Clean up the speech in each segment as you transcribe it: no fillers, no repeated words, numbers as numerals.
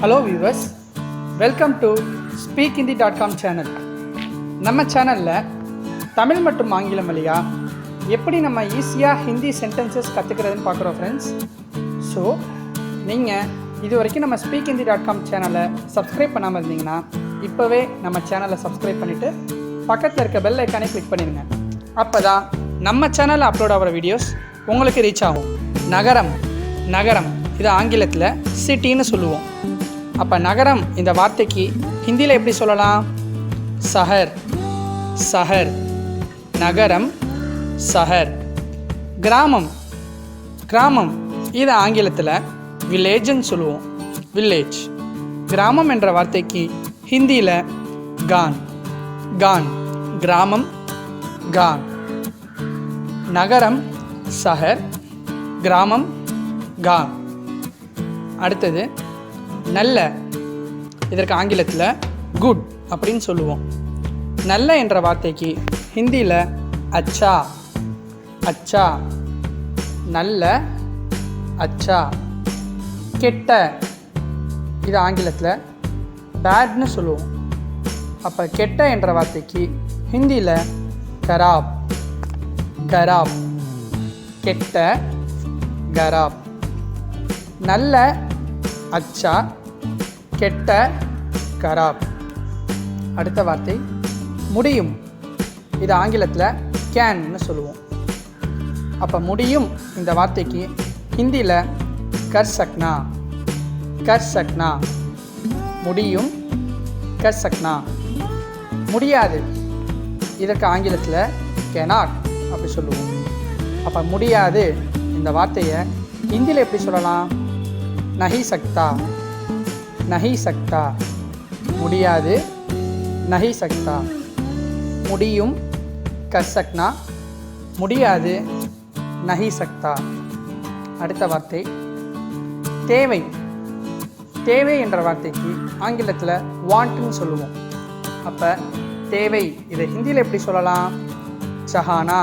Hello viewers, welcome to speakhindi.com channel. நம்ம சேனலில் தமிழ் மற்றும் ஆங்கிலம் வழியாக எப்படி நம்ம ஈஸியாக ஹிந்தி சென்டென்சஸ் கற்றுக்கிறதுன்னு பார்க்குறோம் ஃப்ரெண்ட்ஸ். ஸோ நீங்கள் இது வரைக்கும் நம்ம speakhindi.com சேனலை சப்ஸ்கிரைப் பண்ணாமல் இருந்தீங்கன்னா இப்போவே நம்ம சேனலை சப்ஸ்கிரைப் பண்ணிவிட்டு பக்கத்தில் இருக்க பெல் ஐக்கானே கிளிக் பண்ணிடுங்க. அப்போ தான் நம்ம சேனலில் அப்லோட் ஆகிற வீடியோஸ் உங்களுக்கு ரீச் ஆகும். நகரம் இது ஆங்கிலத்தில் சிட்டின்னு சொல்லுவோம். அப்போ நகரம் இந்த வார்த்தைக்கு ஹிந்தியில் எப்படி சொல்லலாம்? சஹர், நகரம், சஹர். கிராமம் இது ஆங்கிலத்தில் வில்லேஜ்னு சொல்லுவோம். வில்லேஜ். கிராமம் என்ற வார்த்தைக்கு ஹிந்தியில் கான். கிராமம், கான். நகரம் சஹர், கிராமம் கான். அடுத்தது நல்ல, இதற்கு ஆங்கிலத்தில் குட் அப்படின்னு சொல்லுவோம். நல்ல என்ற வார்த்தைக்கு ஹிந்தியில் அச்சா. நல்ல, அச்சா. கெட்ட, இது ஆங்கிலத்தில் பேட்னு சொல்லுவோம். அப்போ கெட்ட என்ற வார்த்தைக்கு ஹிந்தியில் கராப். கெட்ட, கராப். நல்ல, அச்சா. கெட்ட, கராப். அடுத்த வார்த்தை முடியும். இது ஆங்கிலத்தில் கேன்னு சொல்லுவோம். அப்போ முடியும் இந்த வார்த்தைக்கு ஹிந்தியில் கர் சக்னா. முடியும், கர் சக்னா. முடியாது, இதற்கு ஆங்கிலத்தில் கெனாட் அப்படி சொல்லுவோம். அப்போ முடியாது இந்த வார்த்தையை ஹிந்தியில் எப்படி சொல்லலாம்? நஹி சக்தா. முடியாது, நஹி சக்தா. முடியும், கர் சக்னா. முடியாது, நஹி சக்தா. அடுத்த வார்த்தை தேவை என்ற வார்த்தைக்கு ஆங்கிலத்தில் வாண்ட்னு சொல்லுவோம். அப்போ தேவை இதை ஹிந்தியில் எப்படி சொல்லலாம்? சஹானா.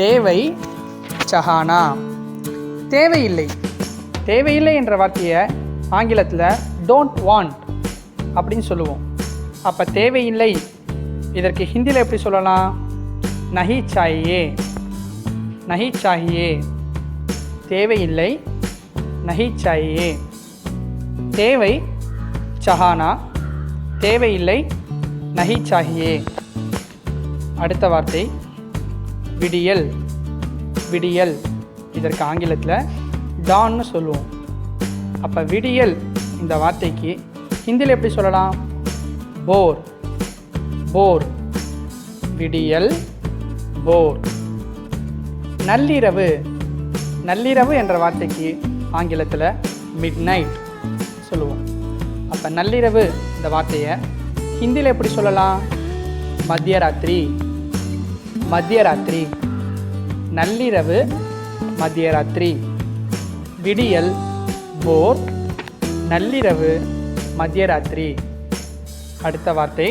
தேவை, சஹானா. தேவையில்லை என்ற வார்த்தையை ஆங்கிலத்தில் டோன்ட் வாண்ட் அப்படின்னு சொல்லுவோம். அப்போ தேவையில்லை இதற்கு ஹிந்தியில் எப்படி சொல்லலாம்? நஹி சாஹியே. தேவையில்லை, நஹி சாஹியே. தேவை, சஹானா. தேவையில்லை, நஹி சாஹியே. அடுத்த வார்த்தை விடியல். இதற்கு ஆங்கிலத்தில் டான்னு சொல்லுவோம். அப்போ விடியல் இந்த வார்த்தைக்கு ஹிந்தியில் எப்படி சொல்லலாம்? போர். விடியல், போர். நள்ளிரவு என்ற வார்த்தைக்கு ஆங்கிலத்தில் மிட்நைட் சொல்லுவோம். அப்போ நள்ளிரவு இந்த வார்த்தையை ஹிந்தியில் எப்படி சொல்லலாம்? மத்தியராத்திரி. நள்ளிரவு, மத்தியராத்திரி. விடியல், போர். நள்ளிரவு, மத்தியராத்திரி. அடுத்த வார்த்தை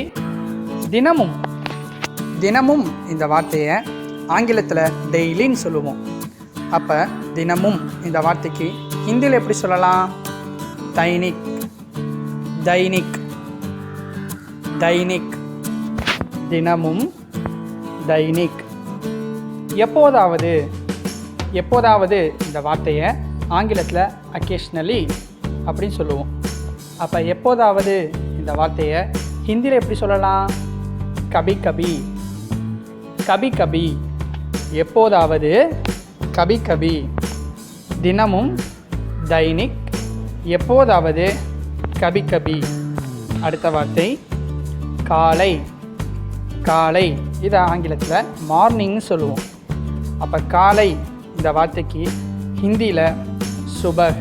தினமும் இந்த வார்த்தையை ஆங்கிலத்தில் டெய்லின்னு சொல்லுவோம். அப்போ தினமும் இந்த வார்த்தைக்கு ஹிந்தியில் எப்படி சொல்லலாம்? தைனிக். தினமும், தைனிக். எப்போதாவது இந்த வார்த்தையை ஆங்கிலத்தில் அக்கேஷ்னலி அப்படின்னு சொல்லுவோம். அப்போ எப்போதாவது இந்த வார்த்தையை ஹிந்தியில் எப்படி சொல்லலாம்? கபி கபி. எப்போதாவது, கபி. தினமும், தைனிக். எப்போதாவது, கபி. அடுத்த வார்த்தை காலை. இது ஆங்கிலத்தில் மார்னிங்னு சொல்லுவோம். அப்போ காலை இந்த வார்த்தைக்கு ஹிந்தியில் சுபஹ்.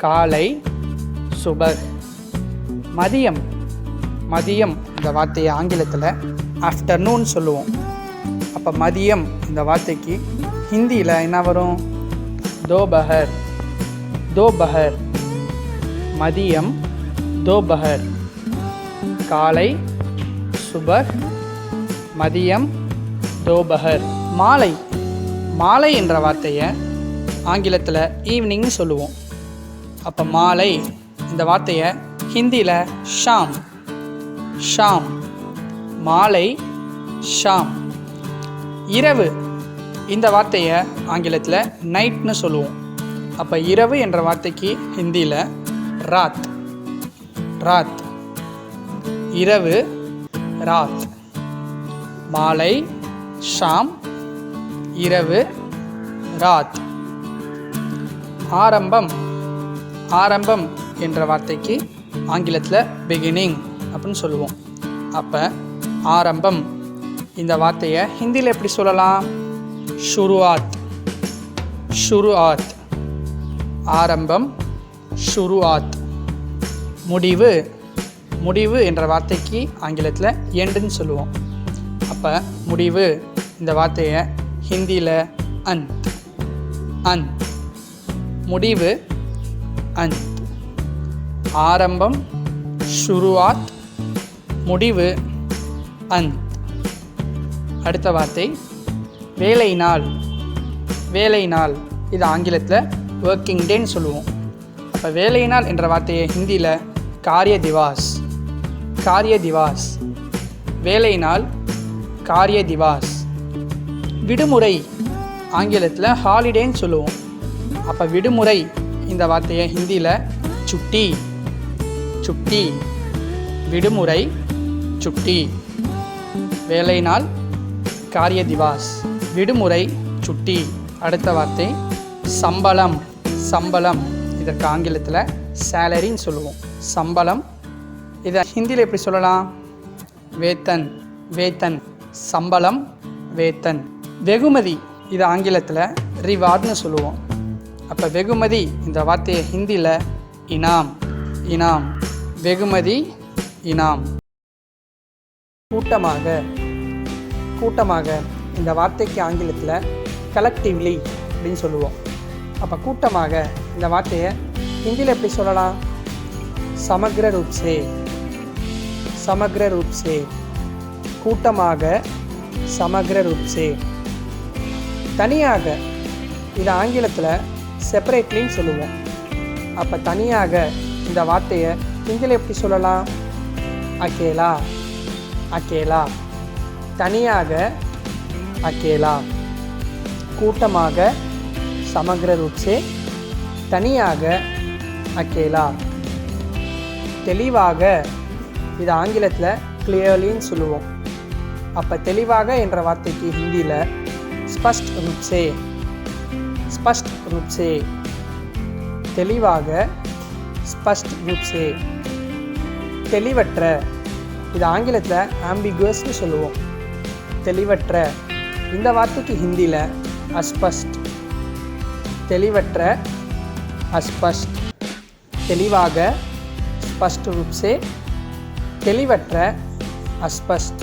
காலை, சுபஹ். மதியம் இந்த வார்த்தையை ஆங்கிலத்தில் ஆஃப்டர்நூன் சொல்லுவோம். அப்போ மதியம் இந்த வார்த்தைக்கு ஹிந்தியில் என்ன வரும்? தோபஹர். மதியம், தோபஹர். காலை, சுபஹ். மதியம், தோபஹர். மாலை என்ற வார்த்தையை ஆங்கிலத்தில் ஈவினிங்னு சொல்லுவோம். அப்போ மாலை இந்த வார்த்தையை ஹிந்தியில் ஷாம், ஷாம், மாலை, ஷாம். இரவு இந்த வார்த்தையை ஆங்கிலத்தில் நைட்னு சொல்லுவோம். அப்போ இரவு என்ற வார்த்தைக்கு ஹிந்தியில் ராத், ராத், இரவு, ராத். மாலை, ஷாம், இரவு, ராத். ஆரம்பம், ஆரம்பம் என்ற வார்த்தைக்கு ஆங்கிலத்தில் பிகினிங் அப்படின்னு சொல்லுவோம். அப்போ ஆரம்பம் இந்த வார்த்தையை ஹிந்தியில் எப்படி சொல்லலாம்? ஷுருஆத், ஷுருஆத், ஆரம்பம், ஷுருஆத். முடிவு, முடிவு என்ற வார்த்தைக்கு ஆங்கிலத்தில் எண்டுன்னு சொல்லுவோம். அப்போ முடிவு இந்த வார்த்தையை ஹிந்தியில் அந்த், அந்த், முடிவு, அந்த். ஆரம்பம் ஷுருஆத், முடிவு அந்த். அடுத்த வார்த்தை வேலை நாள், வேலை நாள் இது ஆங்கிலத்தில் ஒர்க்கிங் டேன்னு சொல்லுவோம். அப்போ வேலை நாள் என்ற வார்த்தையை ஹிந்தியில் காரிய திவாஸ், காரிய திவாஸ், வேலை நாள், காரிய திவாஸ். விடுமுறை ஆங்கிலத்தில் ஹாலிடேன்னு சொல்லுவோம். அப்போ விடுமுறை இந்த வார்த்தையை ஹிந்தியில் சுட்டி, சுட்டி, விடுமுறை, சுட்டி. வேலை நாள், காரிய திவாஸ், விடுமுறை, சுட்டி. அடுத்த வார்த்தை சம்பளம், சம்பளம் இதற்கு ஆங்கிலத்தில் சேலரின்னு சொல்லுவோம். சம்பளம் இதை ஹிந்தியில் எப்படி சொல்லலாம்? வேத்தன், வேத்தன், சம்பளம், வேத்தன். வெகுமதி இது ஆங்கிலத்தில் ரிவார்ட்னு சொல்லுவோம். அப்போ வெகுமதி இந்த வார்த்தையை ஹிந்தியில் இனாம், இனாம், வெகுமதி, இனாம். கூட்டமாக, கூட்டமாக இந்த வார்த்தைக்கு ஆங்கிலத்தில் கலெக்டிவ்லி அப்படின்னு சொல்லுவோம். அப்போ கூட்டமாக இந்த வார்த்தையை ஹிந்தியில் எப்படி சொல்லலாம்? சமக்ர ரூப் சே, சமக்ர ரூப் சே, கூட்டமாக, சமக்ர ரூப் சே. தனியாக இது ஆங்கிலத்தில் செப்பரேட்லின்னு சொல்லுவோம். அப்போ தனியாக இந்த வார்த்தையை ஹிந்தியில் எப்படி சொல்லலாம்? அகேலா, அகேலா, தனியாக, அகேலா. கூட்டமாக, சமக்ர ரூப் சே, தனியாக, அகேலா. தெளிவாக இது ஆங்கிலத்தில் கிளியர்லின்னு சொல்லுவோம். அப்போ தெளிவாக என்ற வார்த்தைக்கு ஹிந்தியில் ஸ்பஷ்ட் ரூப் சே, ஸ்பஷ்ட் ரூப் சே, தெளிவாக, ஸ்பஷ்ட் ரூப் சே. தெளிவற்ற இது ஆங்கிலத்தில் ஆம்பிகுவஸ்னு சொல்லுவோம். தெளிவற்ற இந்த வார்த்தைக்கு ஹிந்தியில் அஸ்பஷ்ட், தெளிவற்ற, அஸ்பஷ்ட். தெளிவாக, ஸ்பஷ்ட் ரூப் சே, தெளிவற்ற, அஸ்பஷ்ட்.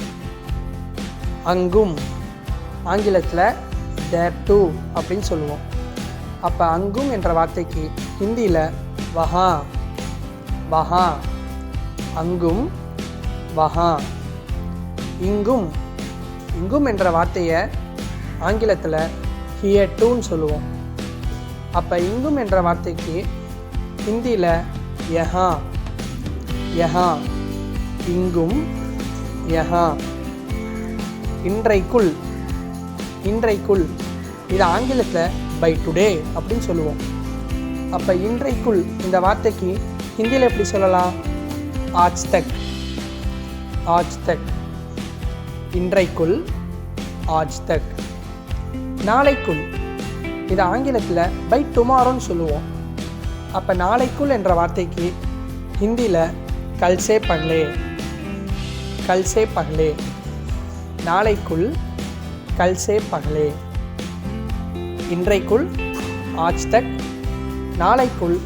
அங்கும் ஆங்கிலத்தில் தேர் டூ அப்படின்னு சொல்லுவோம். அப்போ அங்கும் என்ற வார்த்தைக்கு ஹிந்தியில் வஹா, வஹா, அங்கும், வஹா. இங்கும், இங்கும் என்ற வார்த்தையை ஆங்கிலத்தில் ஹியர் டூன்னு சொல்லுவோம். அப்போ இங்கும் என்ற வார்த்தைக்கு ஹிந்தியில் யஹா, யஹா, இங்கும், யஹா. இன்றைக்குள், இன்றைக்குள் இது ஆங்கிலத்தில் பை டுடே அப்படின்னு சொல்லுவோம். அப்போ இன்றைக்குள் இந்த வார்த்தைக்கு ஹிந்தியில் எப்படி சொல்லலாம்? ஆஜ் தக், ஆஜ் தக், இன்றைக்குள், ஆஜ் தக். நாளைக்குள் இது ஆங்கிலத்தில் பை டுமாரோன்னு சொல்லுவோம். அப்போ நாளைக்குள் என்ற வார்த்தைக்கு ஹிந்தியில் கல்சே பகலே, கல்சே பகலே, நாளைக்குள், கல்சே பகலே. இன்றைக்குள், ஆஜ் தக், நாளைக்குள்,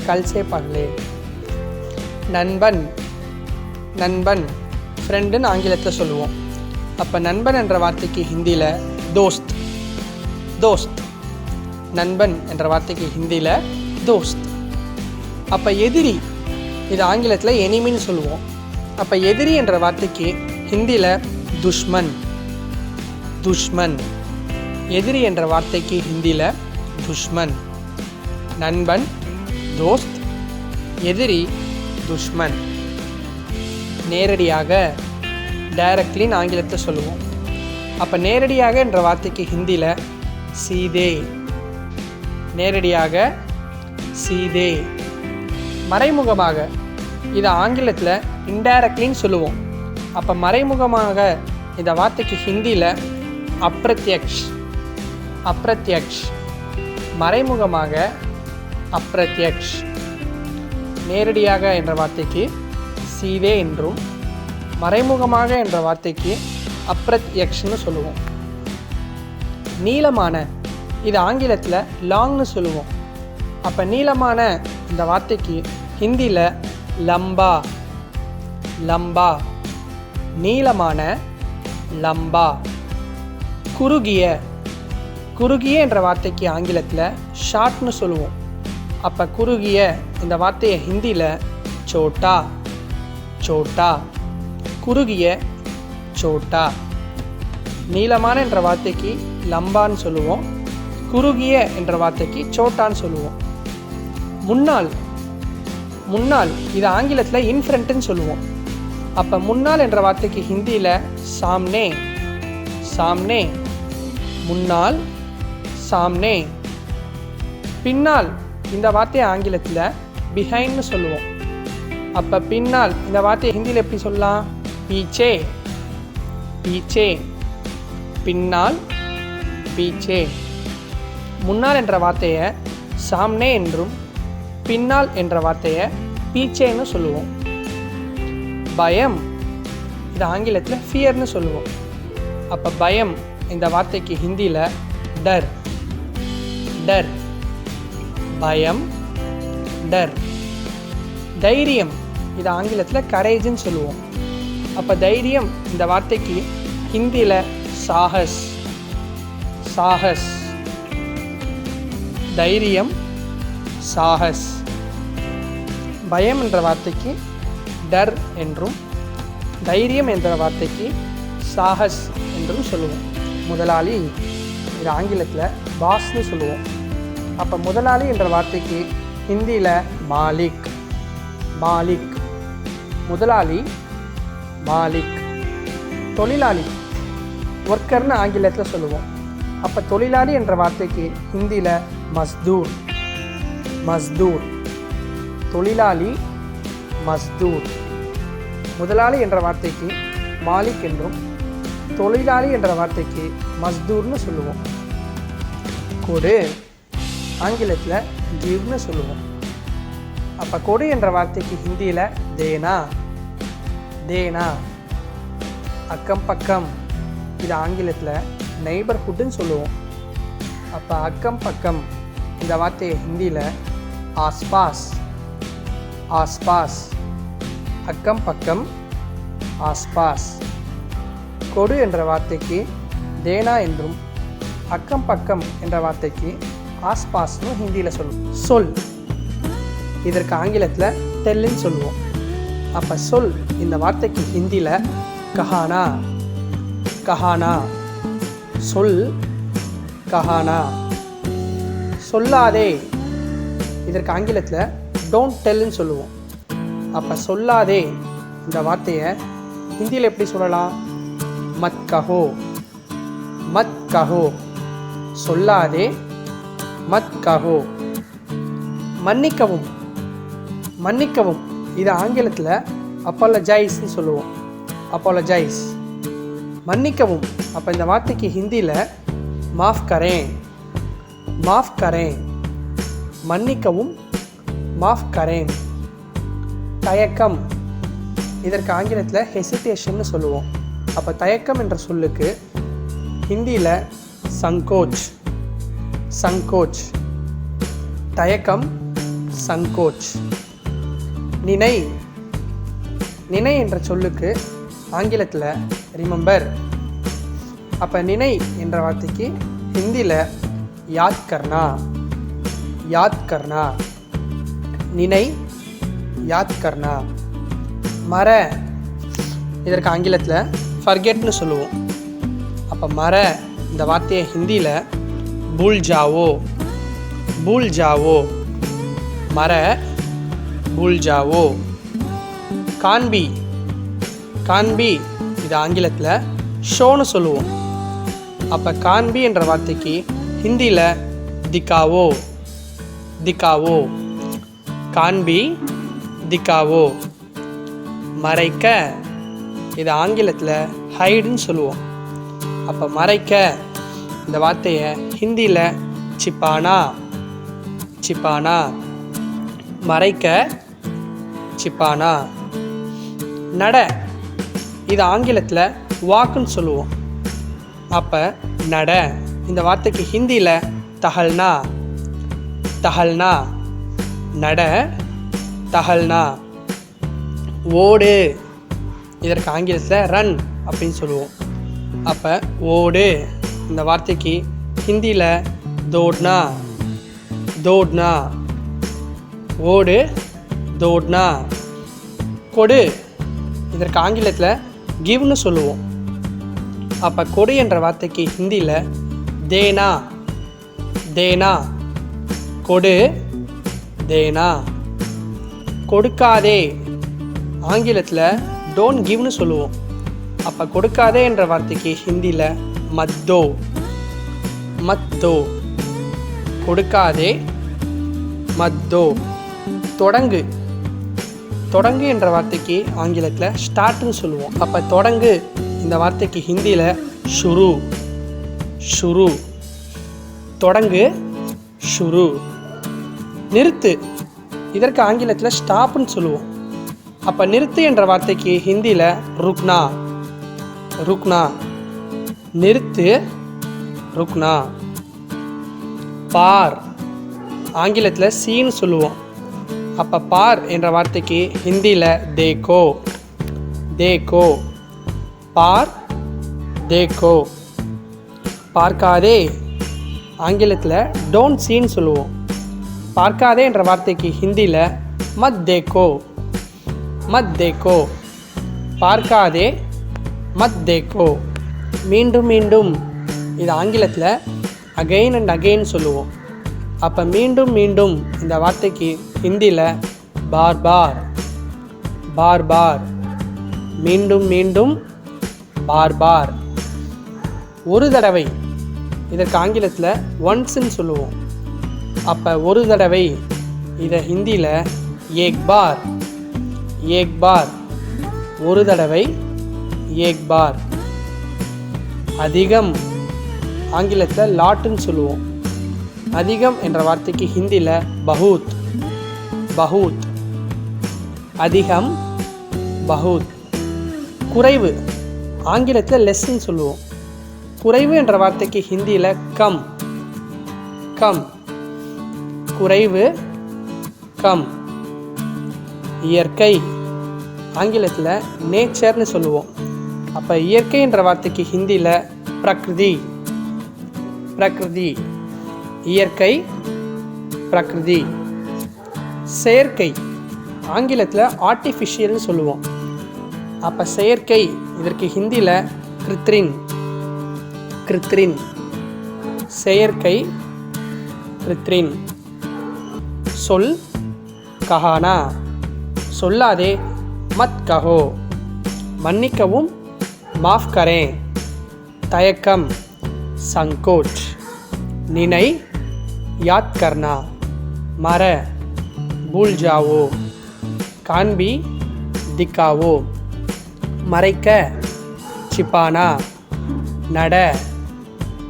கல்சே பகலே. நண்பன், நண்பன் ஃப்ரெண்டுன்னு ஆங்கிலத்தில் சொல்லுவோம். அப்போ நண்பன் என்ற வார்த்தைக்கு ஹிந்தியில் தோஸ்த், தோஸ்த், நண்பன் என்ற வார்த்தைக்கு ஹிந்தியில் தோஸ்த். அப்போ எதிரி இது ஆங்கிலத்தில் எனிமின்னு சொல்லுவோம். அப்போ எதிரி என்ற வார்த்தைக்கு ஹிந்தியில் துஷ்மன், துஷ்மன். எதிரி என்ற வார்த்தைக்கு ஹிந்தியில் துஷ்மன். நண்பன் தோஸ்த், எதிரி துஷ்மன். நேரடியாக டைரக்ட்லின்னு ஆங்கிலத்தை சொல்லுவோம். அப்போ நேரடியாக என்ற வார்த்தைக்கு ஹிந்தியில் சீதே. நேரடியாக சீதே. மறைமுகமாக இதை ஆங்கிலத்தில் இன்டைரக்ட்லின்னு சொல்லுவோம். அப்போ மறைமுகமாக இந்த வார்த்தைக்கு ஹிந்தியில் அப்ரத்யக்ஷ். அப்ரத்யக்ஷ். மறைமுகமாக அப்ரத்யக்ஷ். நேரடியாக என்ற வார்த்தைக்கு சீதே என்றும் மறைமுகமாக என்ற வார்த்தைக்கு அப்ரத்யக்ஷ்னு சொல்லுவோம். நீளமான இது ஆங்கிலத்தில் லாங்னு சொல்லுவோம். அப்போ நீளமான இந்த வார்த்தைக்கு ஹிந்தியில் லம்பா. லம்பா. நீளமான லம்பா. குறுகிய. குறுகிய என்ற வார்த்தைக்கு ஆங்கிலத்தில் ஷார்ட்னு சொல்லுவோம். அப்போ குறுகிய இந்த வார்த்தையை ஹிந்தியில் சோட்டா. சோட்டா. குறுகிய சோட்டா. நீளமான என்ற வார்த்தைக்கு லம்பான்னு சொல்லுவோம். குறுகிய என்ற வார்த்தைக்கு சோட்டான்னு சொல்லுவோம். முன்னாள். முன்னாள் இது ஆங்கிலத்தில் இன்ஃப்ரண்ட்டுன்னு சொல்லுவோம். அப்போ முன்னாள் என்ற வார்த்தைக்கு ஹிந்தியில் சாம்னே. சாம்னே. முன்னாள் சாம்னே. பின்னால் இந்த வார்த்தையை ஆங்கிலத்தில் பிஹைண்ட்னு சொல்லுவோம். அப்போ பின்னால் இந்த வார்த்தையை ஹிந்தியில் எப்படி சொல்லலாம்? பீச்சே. பீச்சே. பின்னால் பீச்சே. முன்னால் என்ற வார்த்தையை சாம்னே என்றும் பின்னால் என்ற வார்த்தையை பீச்சேன்னு சொல்லுவோம். பயம் இது ஆங்கிலத்தில் ஃபியர்னு சொல்லுவோம். அப்போ பயம் இந்த வார்த்தைக்கு ஹிந்தியில் டர். டர். பயம் டர். தைரியம் இது ஆங்கிலத்தில் கரேஜ்னு சொல்லுவோம். அப்போ தைரியம் இந்த வார்த்தைக்கு ஹிந்தியில் சாஹஸ். சாஹஸ். தைரியம் சாஹஸ். பயம் என்ற வார்த்தைக்கு டர் என்றும் தைரியம் என்ற வார்த்தைக்கு சாஹஸ் என்றும் சொல்லுவோம். முதலாளி இது ஆங்கிலத்தில் பாஸ்னு சொல்லுவோம். அப்போ முதலாளி என்ற வார்த்தைக்கு ஹிந்தியில் மாலிக். மாலிக். முதலாளி மாலிக். தொழிலாளி ஒர்க்கர்னு ஆங்கிலத்தில் சொல்லுவோம். அப்போ தொழிலாளி என்ற வார்த்தைக்கு ஹிந்தியில் மஸ்தூர். மஸ்தூர். தொழிலாளி மஸ்தூர். முதலாளி என்ற வார்த்தைக்கு மாலிக் என்றும் தொழிலாளி என்ற வார்த்தைக்கு மஸ்தூர்னு சொல்லுவோம். கொடு ஆங்கிலத்தில் கிவ்னு சொல்லுவோம். அப்போ கொடு என்ற வார்த்தைக்கு ஹிந்தியில் தேனா. தேனா. அக்கம் பக்கம் இது ஆங்கிலத்தில் நெய்பர்ஹுட்டுன்னு சொல்லுவோம். அப்போ அக்கம் பக்கம் இந்த வார்த்தையை ஹிந்தியில் ஆஸ்பாஸ். ஆஸ்பாஸ். அக்கம் பக்கம் ஆஸ்பாஸ். கொடு என்ற வார்த்தைக்கு தேனா என்றும் அக்கம் பக்கம் என்ற வார்த்தைக்கு ஆஸ்பாஸ்னு ஹிந்தியில் சொல்லுவோம். சொல் இதற்கு ஆங்கிலத்தில் டெல்லுன்னு சொல்லுவோம். அப்போ சொல் இந்த வார்த்தைக்கு ஹிந்தியில் கஹானா. கஹானா. சொல் கஹானா. சொல்லாதே இதற்கு ஆங்கிலத்தில் டோன்ட் டெல்லுன்னு சொல்லுவோம். அப்போ சொல்லாதே இந்த வார்த்தையை ஹிந்தியில் எப்படி சொல்லலாம்? மத் கஹோ. மத் கஹோ. சொல்லாதே மத் கஹோ. மன்னிக்கவும். மன்னிக்கவும் இது ஆங்கிலத்தில் அப்பாலஜைஸ்ன்னு சொல்லுவோம். அப்பாலஜைஸ். மன்னிக்கவும் அப்போ இந்த வார்த்தைக்கு ஹிந்தியில் மாஃப் கரேன். மாஃப் கரேன். மன்னிக்கவும் மாஃப் கரேன். தயக்கம் இதற்கு ஆங்கிலத்தில் ஹெசிடேஷன்னு சொல்லுவோம். அப்போ தயக்கம் என்ற சொல்லுக்கு ஹிந்தியில் சங்கோச். சங்கோச். தயக்கம் சங்கோச். நினை. நினை என்ற சொல்லுக்கு ஆங்கிலத்தில் ரிமெம்பர். அப்போ நினை என்ற வார்த்தைக்கு ஹிந்தியில் யாத் கர்னா. யாத் கர்னா. நினை யாத் கர்னா. மற இதற்கு ஆங்கிலத்தில் ஃபர்கெட்னு சொல்லுவோம். அப்போ மற இந்த வார்த்தையை ஹிந்தியில் பூல் ஜாவோ. பூல் ஜாவோ, மர பூல் ஜாவோ. கான்பி, கான்பி இது ஆங்கிலத்தில் ஷோன்னு சொல்லுவோம். அப்போ கான்பி என்ற வார்த்தைக்கு ஹிந்தியில் திக்காவோ, திக்காவோ. கான்பி திக்காவோ. மறைக்க இது ஆங்கிலத்தில் ஹைடுன்னு சொல்லுவோம். அப்போ மறைக்க இந்த வார்த்தையை ஹிந்தியில் சிப்பானா, சிப்பானா. மறைக்க சிப்பானா. நட இது ஆங்கிலத்தில் வாக்குன்னு சொல்லுவோம். அப்போ நட இந்த வார்த்தைக்கு ஹிந்தியில் தஹல்னா, தஹல்னா. நட தஹல்னா. ஓடு இதற்கு ஆங்கிலத்தில் ரன் அப்படின்னு சொல்லுவோம். அப்போ ஓடு இந்த வார்த்தைக்கு ஹிந்தியில் தோட்னா, தோட்னா. ஓடு தோட்னா. கொடு இதற்கு ஆங்கிலத்தில் கிவ்னு சொல்லுவோம். அப்போ கொடு என்ற வார்த்தைக்கு ஹிந்தியில் தேனா, தேனா. கொடு தேனா. கொடுக்காதே ஆங்கிலத்தில் டோன்ட் கிவ்னு சொல்லுவோம். அப்போ கொடுக்காதே என்ற வார்த்தைக்கு ஹிந்தியில் மத்தோ, மத்தோ. கொடுக்காதே மத்தோ. தொடங்கு, தொடங்கு என்ற வார்த்தைக்கு ஆங்கிலத்தில் ஸ்டார்ட்னு சொல்லுவோம். அப்போ தொடங்கு இந்த வார்த்தைக்கு ஹிந்தியில் ஷுரு, ஷுரு. தொடங்கு ஷுரு. நிறுத்து இதற்கு ஆங்கிலத்தில் ஸ்டாப்னு சொல்லுவோம். அப்போ நிறுத்து என்ற வார்த்தைக்கு ஹிந்தியில் ருக்னா, ருக்னா. நிறுத்து ருக்னா. பார் ஆங்கிலத்தில் சீன்னு சொல்லுவோம். அப்போ பார் என்ற வார்த்தைக்கு ஹிந்தியில் தேக்கோ, தேக்கோ. பார் தேக்கோ. பார்க்காதே ஆங்கிலத்தில் டோன்ட் சீன்னு சொல்லுவோம். பார்க்காதே என்ற வார்த்தைக்கு ஹிந்தியில் மத் தேக்கோ, மத் தேக்கோ. பார்க்காதே மத் தேக்கோ. மீண்டும் மீண்டும் இது ஆங்கிலத்தில் அகெயின் அண்ட் அகெயின் சொல்லுவோம். அப்போ மீண்டும் மீண்டும் இந்த வார்த்தைக்கு ஹிந்தியில் பார் பார், பார் பார். மீண்டும் மீண்டும் பார் பார். ஒரு தடவை இதற்கு ஆங்கிலத்தில் ஒன்ஸ்ன்னு சொல்லுவோம். அப்போ ஒரு தடவை இதை ஹிந்தியில் ஏக் பார், ஏக் பார். ஒரு தடவை ஏக் பார். அதிகம் ஆங்கிலத்தில் லாட்டுன்னு சொல்லுவோம். அதிகம் என்ற வார்த்தைக்கு ஹிந்தியில் பஹூத், பஹூத். அதிகம் பஹூத். குறைவு ஆங்கிலத்தில் லெஸ்ன்னு சொல்லுவோம். குறைவு என்ற வார்த்தைக்கு ஹிந்தியில் கம், கம். குறைவு கம். இயற்கை ஆங்கிலத்தில் நேச்சர்னு சொல்லுவோம். அப்போ இயற்கை என்ற வார்த்தைக்கு ஹிந்தியில் பிரகிருதி, பிரகிருதி. இயற்கை பிரகிருதி. செயற்கை ஆங்கிலத்தில் ஆர்டிஃபிஷியல்னு சொல்லுவோம். அப்போ செயற்கை இதற்கு ஹிந்தியில் கிருத்ரின், கிருத்ரின். செயற்கை கிருத்ரின். சொல் கஹானா, சொல்லாதே மத் கஹோ. மன்னிக்கவும் மாஃப் கரேன். தயக்கம் சங்கோச். நினை யாத் கர்னா. மர பூல் ஜாவோ. கான்பி திக்காவோ. மறைக்க சிப்பானா. நட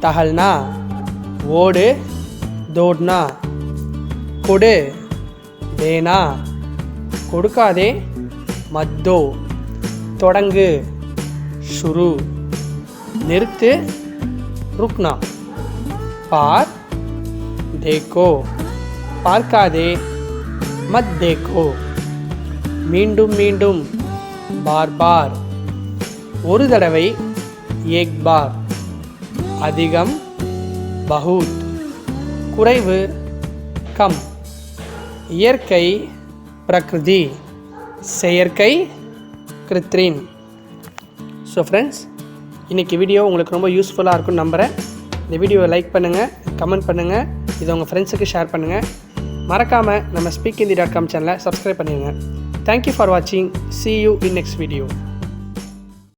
தஹல்னா. ஓடு தோட்னா. கொடு தேனா. கொடுக்காதே மத்தோ. தொடங்கு ஷுரு. நிறுத்து ருக்னா. பார் தேக்கோ. பார்க்காதே மத் தேக்கோ. மீண்டும் மீண்டும் பார் பார். ஒரு தடவை ஏக் பார். அதிகம் பஹூத். குறைவு கம். இயற்கை பிரகிருதி. செயற்கை கிருத்ரின். ஸோ ஃப்ரெண்ட்ஸ், இன்றைக்கி வீடியோ உங்களுக்கு ரொம்ப யூஸ்ஃபுல்லாக இருக்கும்னு நம்புகிறேன். இந்த வீடியோவை லைக் பண்ணுங்கள், கமெண்ட் பண்ணுங்கள், இதை உங்கள் ஃப்ரெண்ட்ஸுக்கு ஷேர் பண்ணுங்கள். மறக்காமல் நம்ம ஸ்பீக் ஹிந்தி.com சேனலை சப்ஸ்கிரைப் பண்ணிடுங்க. தேங்க்யூ ஃபார் வாட்சிங். See you in next video.